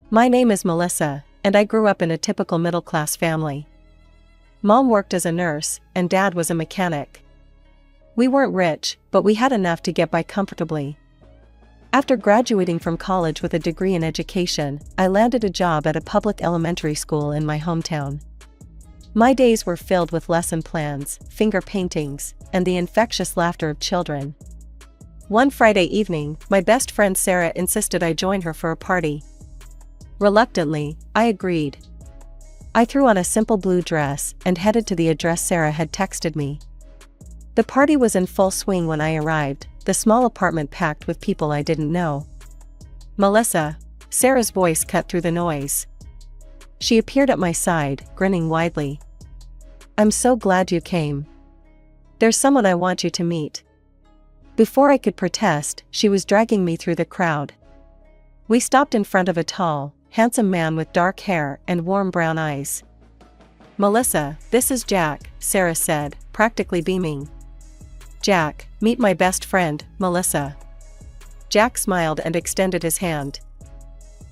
My name is Melissa, and I grew up in a typical middle-class family. Mom worked as a nurse, and Dad was a mechanic. We weren't rich, but we had enough to get by comfortably. After graduating from college with a degree in education, I landed a job at a public elementary school in my hometown. My days were filled with lesson plans, finger paintings, and the infectious laughter of children. One Friday evening, my best friend Sarah insisted I join her for a party. Reluctantly, I agreed. I threw on a simple blue dress and headed to the address Sarah had texted me. The party was in full swing when I arrived, the small apartment packed with people I didn't know. "Melissa," Sarah's voice cut through the noise. She appeared at my side, grinning widely. "I'm so glad you came. There's someone I want you to meet." Before I could protest, she was dragging me through the crowd. We stopped in front of a tall, handsome man with dark hair and warm brown eyes. "Melissa, this is Jack," Sarah said, practically beaming. "Jack, meet my best friend, Melissa." Jack smiled and extended his hand.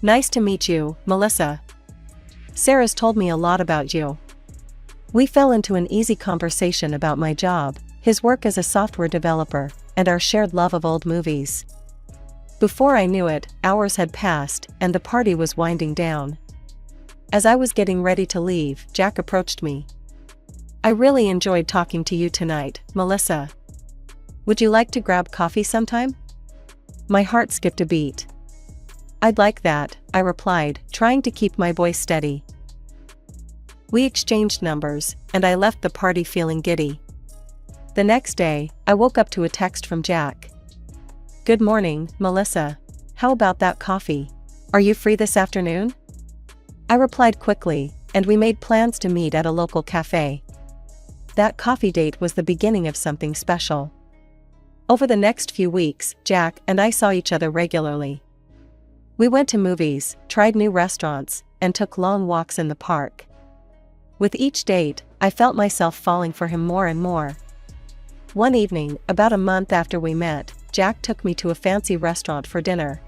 "Nice to meet you, Melissa. Sarah's told me a lot about you." We fell into an easy conversation about my job, his work as a software developer, and our shared love of old movies. Before I knew it, hours had passed, and the party was winding down. As I was getting ready to leave, Jack approached me. "I really enjoyed talking to you tonight, Melissa. Would you like to grab coffee sometime?" My heart skipped a beat. "I'd like that," I replied, trying to keep my voice steady. We exchanged numbers, and I left the party feeling giddy. The next day, I woke up to a text from Jack. "Good morning, Melissa. How about that coffee? Are you free this afternoon?" I replied quickly, and we made plans to meet at a local cafe. That coffee date was the beginning of something special. Over the next few weeks, Jack and I saw each other regularly. We went to movies, tried new restaurants, and took long walks in the park. With each date, I felt myself falling for him more and more. One evening, about a month after we met, Jack took me to a fancy restaurant for dinner.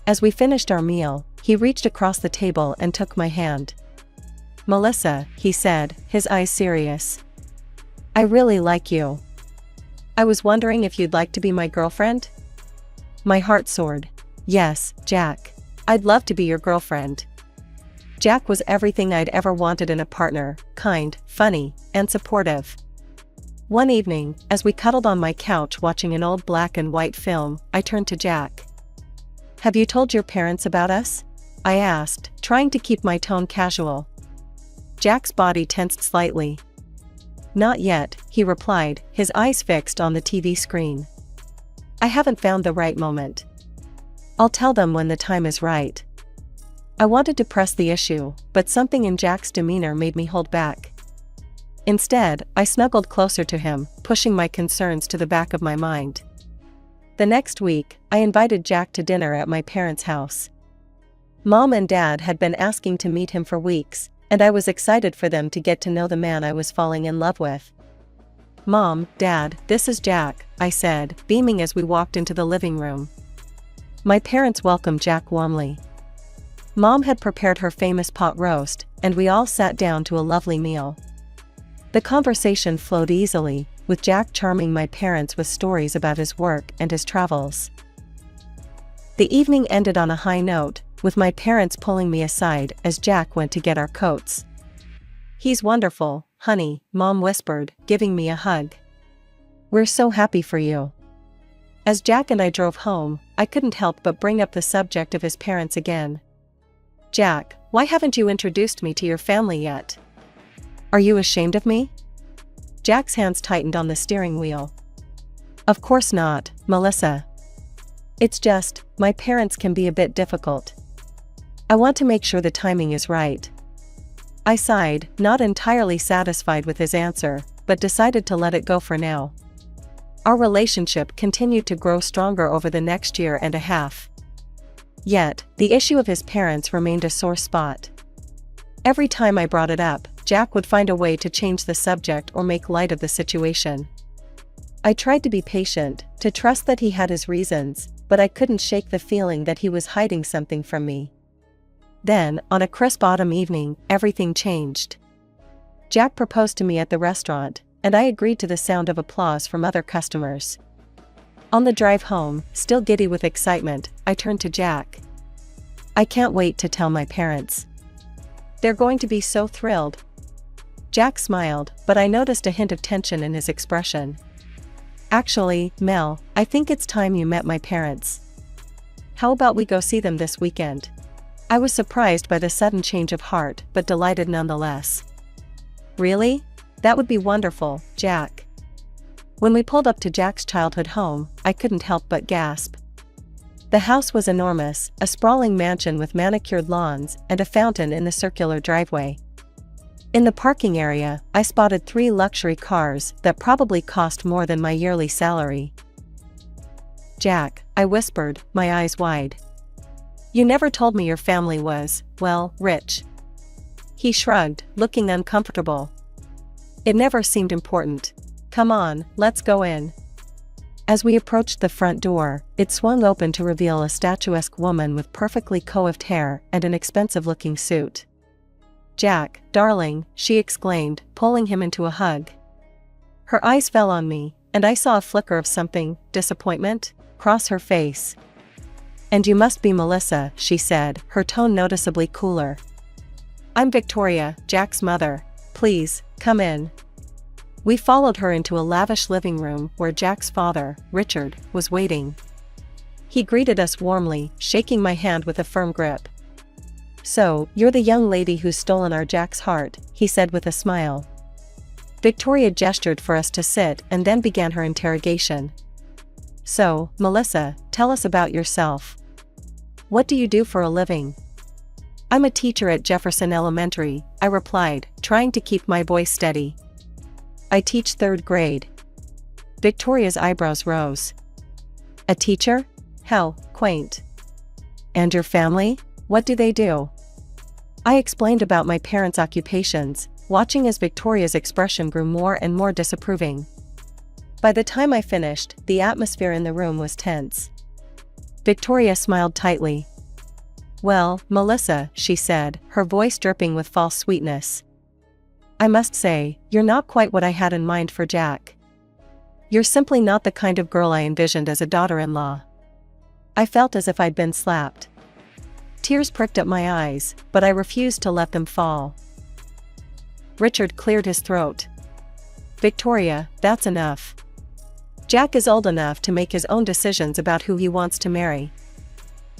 As we finished our meal, he reached across the table and took my hand. "Melissa," he said, his eyes serious. "I really like you. I was wondering if you'd like to be my girlfriend?" My heart soared. "Yes, Jack. I'd love to be your girlfriend." Jack was everything I'd ever wanted in a partner, kind, funny, and supportive. One evening, as we cuddled on my couch watching an old black and white film, I turned to Jack. "Have you told your parents about us?" I asked, trying to keep my tone casual. Jack's body tensed slightly. "Not yet," he replied, his eyes fixed on the TV screen. "I haven't found the right moment. I'll tell them when the time is right." I wanted to press the issue, but something in Jack's demeanor made me hold back. Instead, I snuggled closer to him, pushing my concerns to the back of my mind. The next week, I invited Jack to dinner at my parents' house. Mom and Dad had been asking to meet him for weeks, and I was excited for them to get to know the man I was falling in love with. "Mom, Dad, this is Jack," I said, beaming as we walked into the living room. My parents welcomed Jack warmly. Mom had prepared her famous pot roast, and we all sat down to a lovely meal. The conversation flowed easily, with Jack charming my parents with stories about his work and his travels. The evening ended on a high note, with my parents pulling me aside as Jack went to get our coats. "He's wonderful, honey," Mom whispered, giving me a hug. "We're so happy for you." As Jack and I drove home, I couldn't help but bring up the subject of his parents again. "Jack, why haven't you introduced me to your family yet? Are you ashamed of me?" Jack's hands tightened on the steering wheel. "Of course not, Melissa. It's just, my parents can be a bit difficult. I want to make sure the timing is right." I sighed, not entirely satisfied with his answer, but decided to let it go for now. Our relationship continued to grow stronger over the next year and a half. Yet, the issue of his parents remained a sore spot. Every time I brought it up, Jack would find a way to change the subject or make light of the situation. I tried to be patient, to trust that he had his reasons, but I couldn't shake the feeling that he was hiding something from me. Then, on a crisp autumn evening, everything changed. Jack proposed to me at the restaurant, and I agreed to the sound of applause from other customers. On the drive home, still giddy with excitement, I turned to Jack. "I can't wait to tell my parents. They're going to be so thrilled." Jack smiled, but I noticed a hint of tension in his expression. "Actually, Mel, I think it's time you met my parents. How about we go see them this weekend?" I was surprised by the sudden change of heart, but delighted nonetheless. "Really? That would be wonderful, Jack." When we pulled up to Jack's childhood home, I couldn't help but gasp. The house was enormous, a sprawling mansion with manicured lawns and a fountain in the circular driveway. In the parking area, I spotted 3 luxury cars that probably cost more than my yearly salary. "Jack," I whispered, my eyes wide. "You never told me your family was, well, rich." He shrugged, looking uncomfortable. "It never seemed important. Come on, let's go in." As we approached the front door, it swung open to reveal a statuesque woman with perfectly coiffed hair and an expensive-looking suit. "Jack, darling," she exclaimed, pulling him into a hug. Her eyes fell on me, and I saw a flicker of something, disappointment, cross her face. "And you must be Melissa," she said, her tone noticeably cooler. "I'm Victoria, Jack's mother. Please, come in." We followed her into a lavish living room where Jack's father, Richard, was waiting. He greeted us warmly, shaking my hand with a firm grip. "So, you're the young lady who's stolen our Jack's heart," he said with a smile. Victoria gestured for us to sit and then began her interrogation. "So, Melissa, tell us about yourself. What do you do for a living?" "I'm a teacher at Jefferson Elementary," I replied, trying to keep my voice steady. "I teach 3rd grade." Victoria's eyebrows rose. "A teacher? How quaint. And your family? What do they do?" I explained about my parents' occupations, watching as Victoria's expression grew more and more disapproving. By the time I finished, the atmosphere in the room was tense. Victoria smiled tightly. "Well, Melissa," she said, her voice dripping with false sweetness. "I must say, you're not quite what I had in mind for Jack. You're simply not the kind of girl I envisioned as a daughter-in-law." I felt as if I'd been slapped. Tears pricked at my eyes, but I refused to let them fall. Richard cleared his throat. "Victoria, that's enough. Jack is old enough to make his own decisions about who he wants to marry."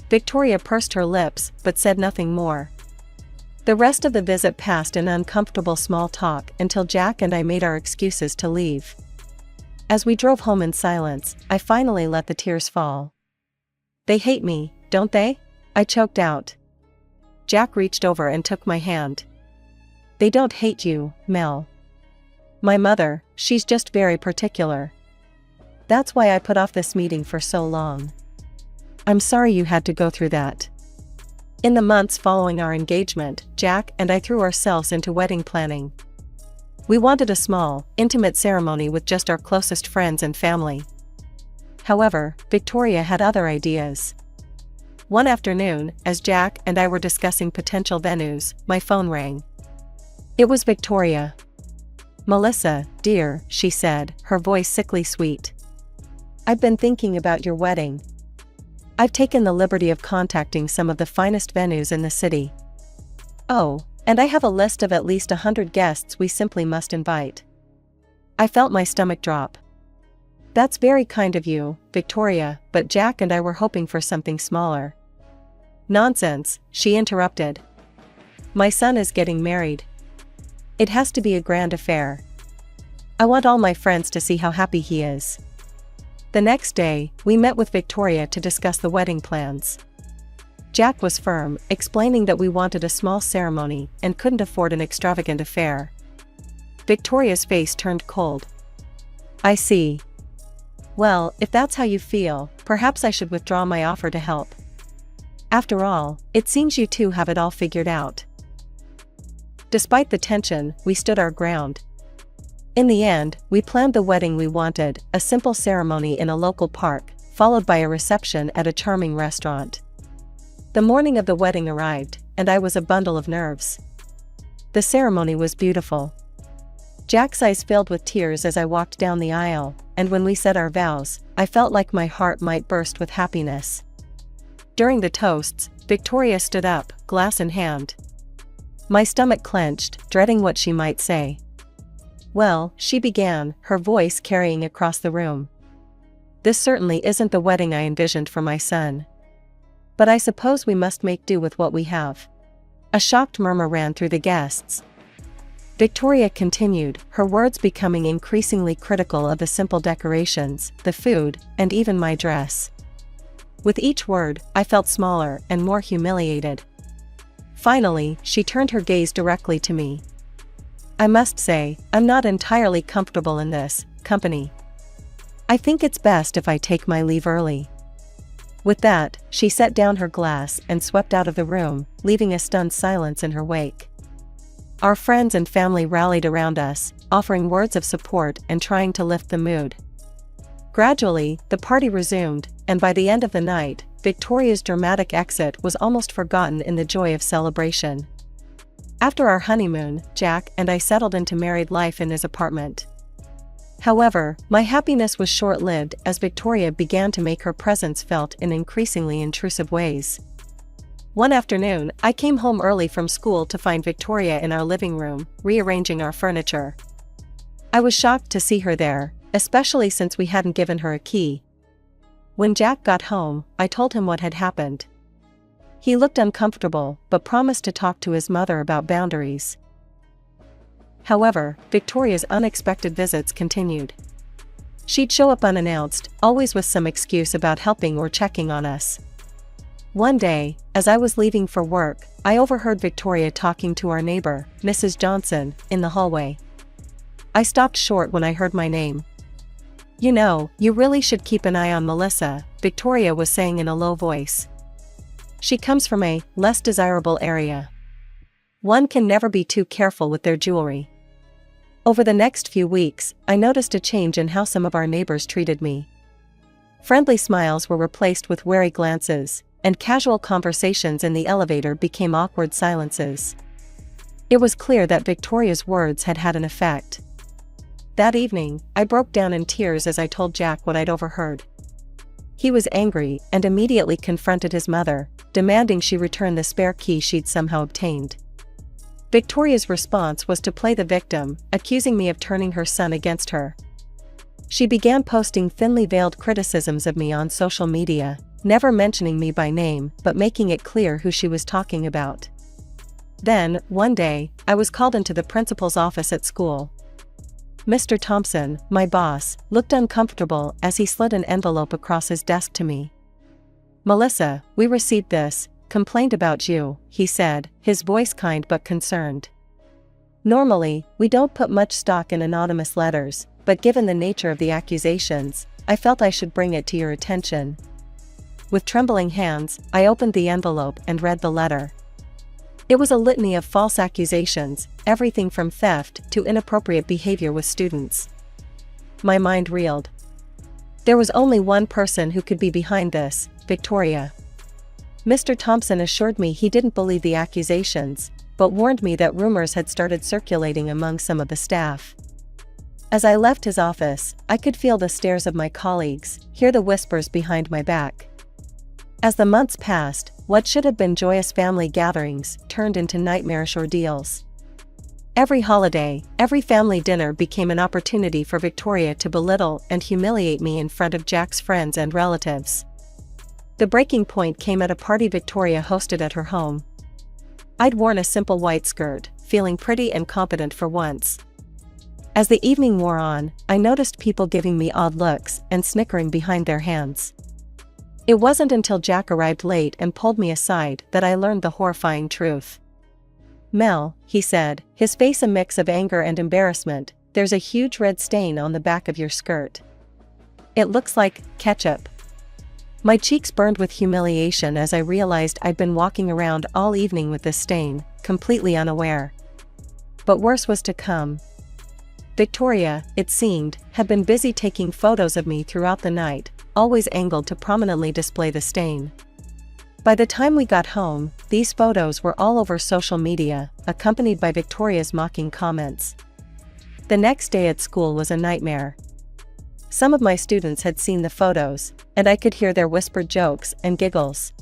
Victoria pursed her lips, but said nothing more. The rest of the visit passed in uncomfortable small talk until Jack and I made our excuses to leave. As we drove home in silence, I finally let the tears fall. "They hate me, don't they?" I choked out. Jack reached over and took my hand. "They don't hate you, Mel. My mother, she's just very particular. That's why I put off this meeting for so long. I'm sorry you had to go through that." In the months following our engagement, Jack and I threw ourselves into wedding planning. We wanted a small, intimate ceremony with just our closest friends and family. However, Victoria had other ideas. One afternoon, as Jack and I were discussing potential venues, my phone rang. It was Victoria. "Melissa, dear," she said, her voice sickly sweet. "I've been thinking about your wedding. I've taken the liberty of contacting some of the finest venues in the city. Oh, and I have a list of at least 100 guests we simply must invite." I felt my stomach drop. "That's very kind of you, Victoria, but Jack and I were hoping for something smaller." "Nonsense," she interrupted. "My son is getting married. It has to be a grand affair. I want all my friends to see how happy he is." The next day, we met with Victoria to discuss the wedding plans. Jack was firm, explaining that we wanted a small ceremony and couldn't afford an extravagant affair. Victoria's face turned cold. "I see. Well, if that's how you feel, perhaps I should withdraw my offer to help. After all, it seems you two have it all figured out." Despite the tension, we stood our ground. In the end, we planned the wedding we wanted, a simple ceremony in a local park, followed by a reception at a charming restaurant. The morning of the wedding arrived, and I was a bundle of nerves. The ceremony was beautiful. Jack's eyes filled with tears as I walked down the aisle, and when we said our vows, I felt like my heart might burst with happiness. During the toasts, Victoria stood up, glass in hand. My stomach clenched, dreading what she might say. "Well," she began, her voice carrying across the room. "This certainly isn't the wedding I envisioned for my son. But I suppose we must make do with what we have." A shocked murmur ran through the guests. Victoria continued, her words becoming increasingly critical of the simple decorations, the food, and even my dress. With each word, I felt smaller and more humiliated. Finally, she turned her gaze directly to me. "I must say, I'm not entirely comfortable in this company. I think it's best if I take my leave early." With that, she set down her glass and swept out of the room, leaving a stunned silence in her wake. Our friends and family rallied around us, offering words of support and trying to lift the mood. Gradually, the party resumed, and by the end of the night, Victoria's dramatic exit was almost forgotten in the joy of celebration. After our honeymoon, Jack and I settled into married life in his apartment. However, my happiness was short-lived as Victoria began to make her presence felt in increasingly intrusive ways. One afternoon, I came home early from school to find Victoria in our living room, rearranging our furniture. I was shocked to see her there, especially since we hadn't given her a key. When Jack got home, I told him what had happened. He looked uncomfortable, but promised to talk to his mother about boundaries. However, Victoria's unexpected visits continued. She'd show up unannounced, always with some excuse about helping or checking on us. One day, as I was leaving for work, I overheard Victoria talking to our neighbor, Mrs. Johnson, in the hallway. I stopped short when I heard my name. "You know, you really should keep an eye on Melissa," Victoria was saying in a low voice. "She comes from a less desirable area. One can never be too careful with their jewelry." Over the next few weeks, I noticed a change in how some of our neighbors treated me. Friendly smiles were replaced with wary glances, and casual conversations in the elevator became awkward silences. It was clear that Victoria's words had had an effect. That evening, I broke down in tears as I told Jack what I'd overheard. He was angry and immediately confronted his mother, demanding she return the spare key she'd somehow obtained. Victoria's response was to play the victim, accusing me of turning her son against her. She began posting thinly veiled criticisms of me on social media, never mentioning me by name but making it clear who she was talking about. Then, one day, I was called into the principal's office at school. Mr. Thompson, my boss, looked uncomfortable as he slid an envelope across his desk to me. "Melissa, we received this complaint about you," he said, his voice kind but concerned. Normally, we don't put much stock in anonymous letters, but given the nature of the accusations, I felt I should bring it to your attention. With trembling hands, I opened the envelope and read the letter. It was a litany of false accusations, everything from theft to inappropriate behavior with students. My mind reeled. There was only one person who could be behind this, Victoria. Mr. Thompson assured me he didn't believe the accusations, but warned me that rumors had started circulating among some of the staff. As I left his office, I could feel the stares of my colleagues, hear the whispers behind my back. As the months passed, what should have been joyous family gatherings turned into nightmarish ordeals. Every holiday, every family dinner became an opportunity for Victoria to belittle and humiliate me in front of Jack's friends and relatives. The breaking point came at a party Victoria hosted at her home. I'd worn a simple white skirt, feeling pretty and confident for once. As the evening wore on, I noticed people giving me odd looks and snickering behind their hands. It wasn't until Jack arrived late and pulled me aside that I learned the horrifying truth. "Mel," he said, his face a mix of anger and embarrassment, "there's a huge red stain on the back of your skirt. It looks like ketchup." My cheeks burned with humiliation as I realized I'd been walking around all evening with this stain, completely unaware. But worse was to come. Victoria, it seemed, had been busy taking photos of me throughout the night, always angled to prominently display the stain. By the time we got home, these photos were all over social media, accompanied by Victoria's mocking comments. The next day at school was a nightmare. Some of my students had seen the photos, and I could hear their whispered jokes and giggles.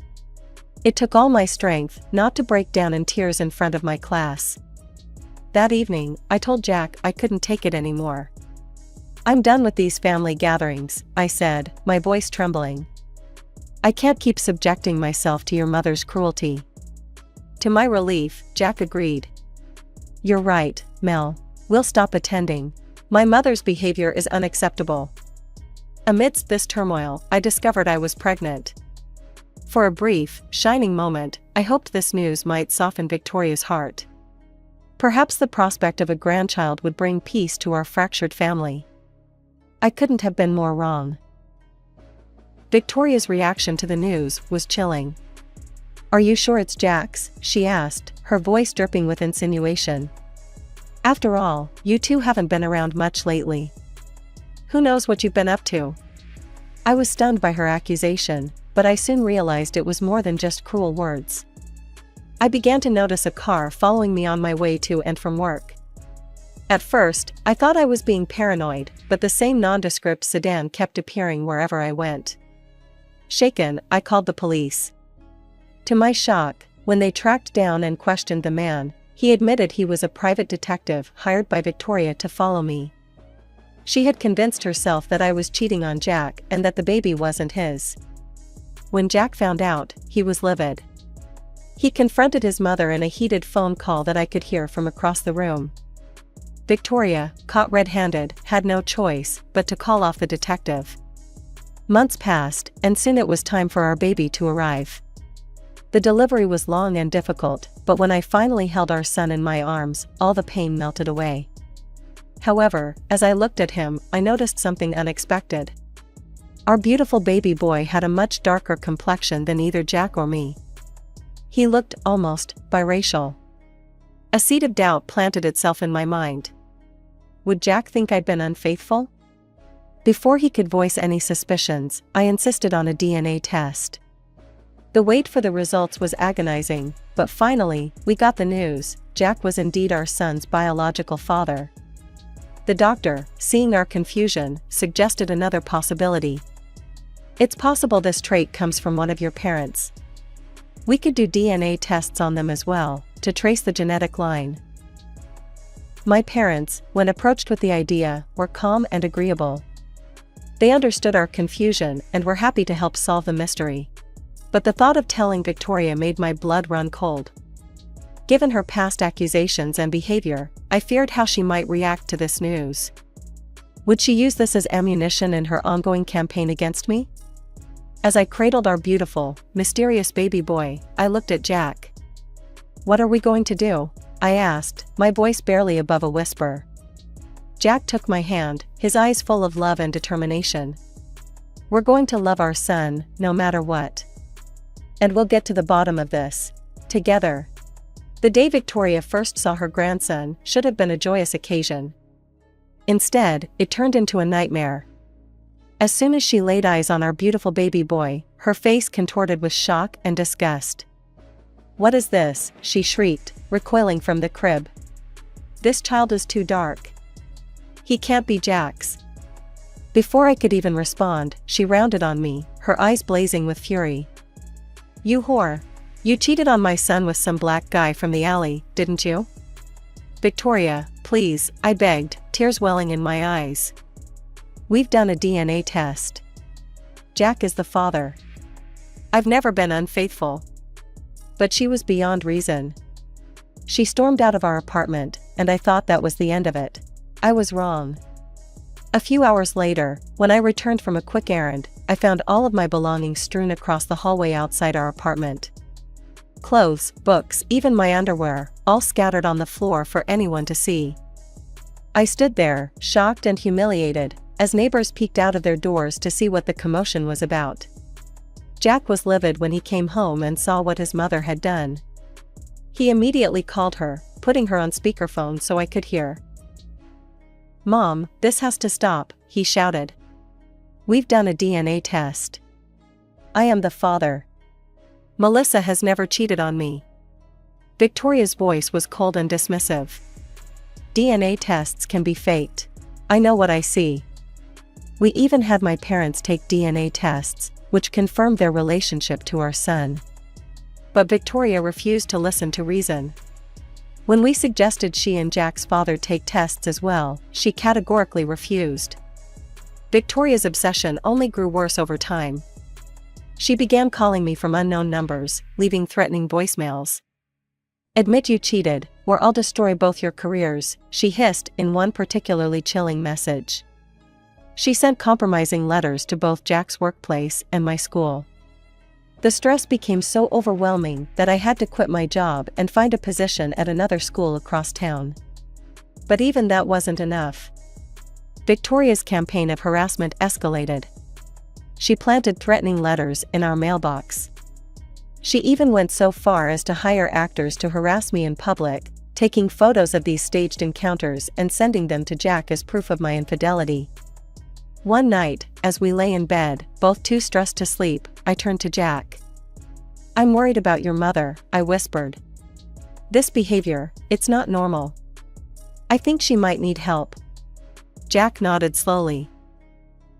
It took all my strength not to break down in tears in front of my class. That evening, I told Jack I couldn't take it anymore. "I'm done with these family gatherings," I said, my voice trembling. "I can't keep subjecting myself to your mother's cruelty." To my relief, Jack agreed. "You're right, Mel. We'll stop attending. My mother's behavior is unacceptable." Amidst this turmoil, I discovered I was pregnant. For a brief, shining moment, I hoped this news might soften Victoria's heart. Perhaps the prospect of a grandchild would bring peace to our fractured family. I couldn't have been more wrong. Victoria's reaction to the news was chilling. "Are you sure it's Jack's?" she asked, her voice dripping with insinuation. "After all, you two haven't been around much lately. Who knows what you've been up to?" I was stunned by her accusation, but I soon realized it was more than just cruel words. I began to notice a car following me on my way to and from work. At first, I thought I was being paranoid, but the same nondescript sedan kept appearing wherever I went. Shaken, I called the police. To my shock, when they tracked down and questioned the man, he admitted he was a private detective hired by Victoria to follow me. She had convinced herself that I was cheating on Jack and that the baby wasn't his. When Jack found out, he was livid. He confronted his mother in a heated phone call that I could hear from across the room. Victoria, caught red-handed, had no choice but to call off the detective. Months passed, and soon it was time for our baby to arrive. The delivery was long and difficult, but when I finally held our son in my arms, all the pain melted away. However, as I looked at him, I noticed something unexpected. Our beautiful baby boy had a much darker complexion than either Jack or me. He looked almost biracial. A seed of doubt planted itself in my mind. Would Jack think I'd been unfaithful? Before he could voice any suspicions, I insisted on a DNA test. The wait for the results was agonizing, but finally, we got the news: Jack was indeed our son's biological father. The doctor, seeing our confusion, suggested another possibility. "It's possible this trait comes from one of your parents. We could do DNA tests on them as well, to trace the genetic line." My parents, when approached with the idea, were calm and agreeable. They understood our confusion and were happy to help solve the mystery. But the thought of telling Victoria made my blood run cold. Given her past accusations and behavior, I feared how she might react to this news. Would she use this as ammunition in her ongoing campaign against me? As I cradled our beautiful, mysterious baby boy, I looked at Jack. "What are we going to do?" I asked, my voice barely above a whisper. Jack took my hand, his eyes full of love and determination. "We're going to love our son, no matter what. And we'll get to the bottom of this. Together." The day Victoria first saw her grandson should have been a joyous occasion. Instead, it turned into a nightmare. As soon as she laid eyes on our beautiful baby boy, her face contorted with shock and disgust. "What is this?" she shrieked, recoiling from the crib. "This child is too dark. He can't be Jack's." Before I could even respond, she rounded on me, her eyes blazing with fury. "You whore! You cheated on my son with some black guy from the alley, didn't you?" "Victoria, please," I begged, tears welling in my eyes. "We've done a DNA test. Jack is the father. I've never been unfaithful." But she was beyond reason. She stormed out of our apartment, and I thought that was the end of it. I was wrong. A few hours later, when I returned from a quick errand, I found all of my belongings strewn across the hallway outside our apartment. Clothes, books, even my underwear, all scattered on the floor for anyone to see. I stood there, shocked and humiliated, as neighbors peeked out of their doors to see what the commotion was about. Jack was livid when he came home and saw what his mother had done. He immediately called her, putting her on speakerphone so I could hear. "Mom, this has to stop," he shouted. "We've done a DNA test. I am the father." Melissa has never cheated on me. Victoria's voice was cold and dismissive. DNA tests can be faked. I know what I see. We even had my parents take DNA tests, which confirmed their relationship to our son. But Victoria refused to listen to reason. When we suggested she and Jack's father take tests as well, she categorically refused. Victoria's obsession only grew worse over time. She began calling me from unknown numbers, leaving threatening voicemails. "Admit you cheated, or I'll destroy both your careers," she hissed in one particularly chilling message. She sent compromising letters to both Jack's workplace and my school. The stress became so overwhelming that I had to quit my job and find a position at another school across town. But even that wasn't enough. Victoria's campaign of harassment escalated. She planted threatening letters in our mailbox. She even went so far as to hire actors to harass me in public, taking photos of these staged encounters and sending them to Jack as proof of my infidelity. One night, as we lay in bed, both too stressed to sleep, I turned to Jack. "I'm worried about your mother," I whispered. "This behavior, it's not normal. I think she might need help." Jack nodded slowly.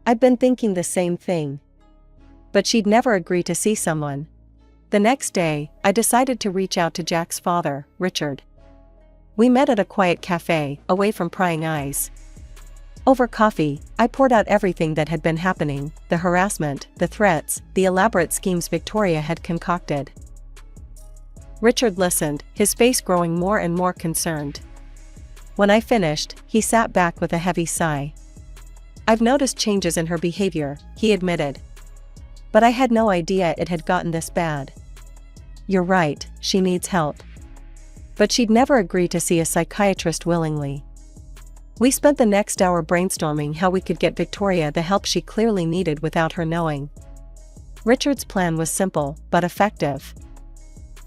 "I've been thinking the same thing. But she'd never agree to see someone." The next day, I decided to reach out to Jack's father, Richard. We met at a quiet cafe, away from prying eyes. Over coffee, I poured out everything that had been happening, the harassment, the threats, the elaborate schemes Victoria had concocted. Richard listened, his face growing more and more concerned. When I finished, he sat back with a heavy sigh. "I've noticed changes in her behavior," he admitted. "But I had no idea it had gotten this bad. You're right, she needs help. But she'd never agree to see a psychiatrist willingly." We spent the next hour brainstorming how we could get Victoria the help she clearly needed without her knowing. Richard's plan was simple, but effective.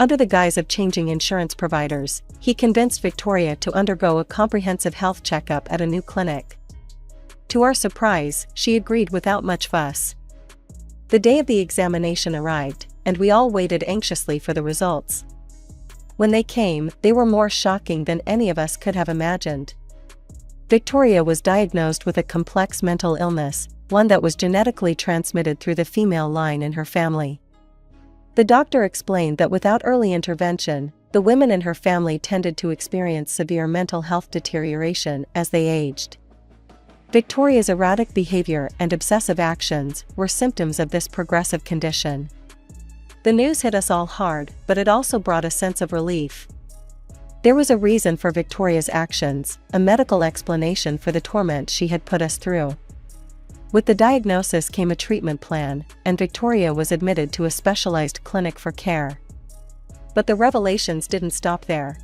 Under the guise of changing insurance providers, he convinced Victoria to undergo a comprehensive health checkup at a new clinic. To our surprise, she agreed without much fuss. The day of the examination arrived, and we all waited anxiously for the results. When they came, they were more shocking than any of us could have imagined. Victoria was diagnosed with a complex mental illness, one that was genetically transmitted through the female line in her family. The doctor explained that without early intervention, the women in her family tended to experience severe mental health deterioration as they aged. Victoria's erratic behavior and obsessive actions were symptoms of this progressive condition. The news hit us all hard, but it also brought a sense of relief. There was a reason for Victoria's actions, a medical explanation for the torment she had put us through. With the diagnosis came a treatment plan, and Victoria was admitted to a specialized clinic for care. But the revelations didn't stop there.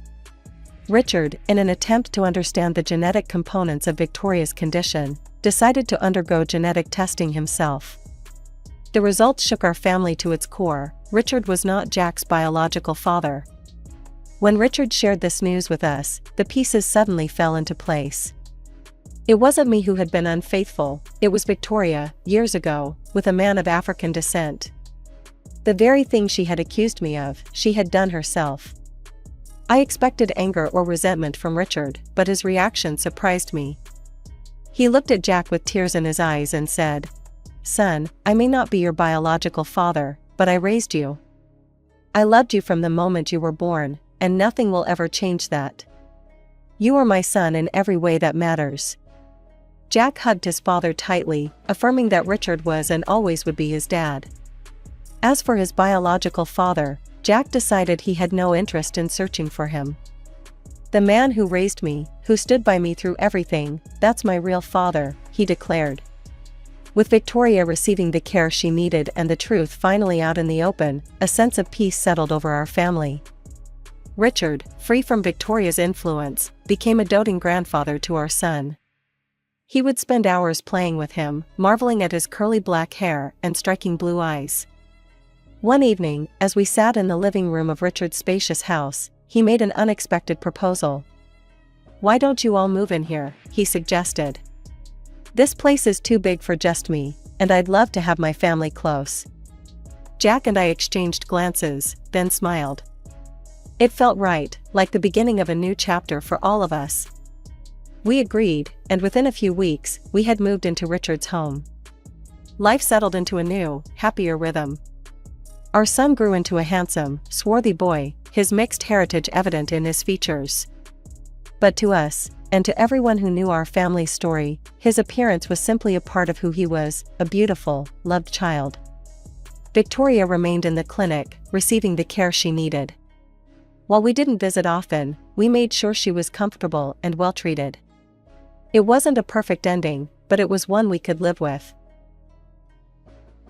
Richard, in an attempt to understand the genetic components of Victoria's condition, decided to undergo genetic testing himself. The results shook our family to its core. Richard was not Jack's biological father. When Richard shared this news with us, the pieces suddenly fell into place. It wasn't me who had been unfaithful, it was Victoria, years ago, with a man of African descent. The very thing she had accused me of, she had done herself. I expected anger or resentment from Richard, but his reaction surprised me. He looked at Jack with tears in his eyes and said, "Son, I may not be your biological father, but I raised you. I loved you from the moment you were born, and nothing will ever change that. You are my son in every way that matters." Jack hugged his father tightly, affirming that Richard was and always would be his dad. As for his biological father, Jack decided he had no interest in searching for him. "The man who raised me, who stood by me through everything, that's my real father," he declared. With Victoria receiving the care she needed and the truth finally out in the open, a sense of peace settled over our family. Richard, free from Victoria's influence, became a doting grandfather to our son. He would spend hours playing with him, marveling at his curly black hair and striking blue eyes. One evening, as we sat in the living room of Richard's spacious house, he made an unexpected proposal. "Why don't you all move in here?" he suggested. "This place is too big for just me, and I'd love to have my family close." Jack and I exchanged glances, then smiled. It felt right, like the beginning of a new chapter for all of us. We agreed, and within a few weeks, we had moved into Richard's home. Life settled into a new, happier rhythm. Our son grew into a handsome, swarthy boy, his mixed heritage evident in his features. But to us, and to everyone who knew our family story, his appearance was simply a part of who he was, a beautiful, loved child. Victoria remained in the clinic, receiving the care she needed. While we didn't visit often, we made sure she was comfortable and well treated. It wasn't a perfect ending, but it was one we could live with.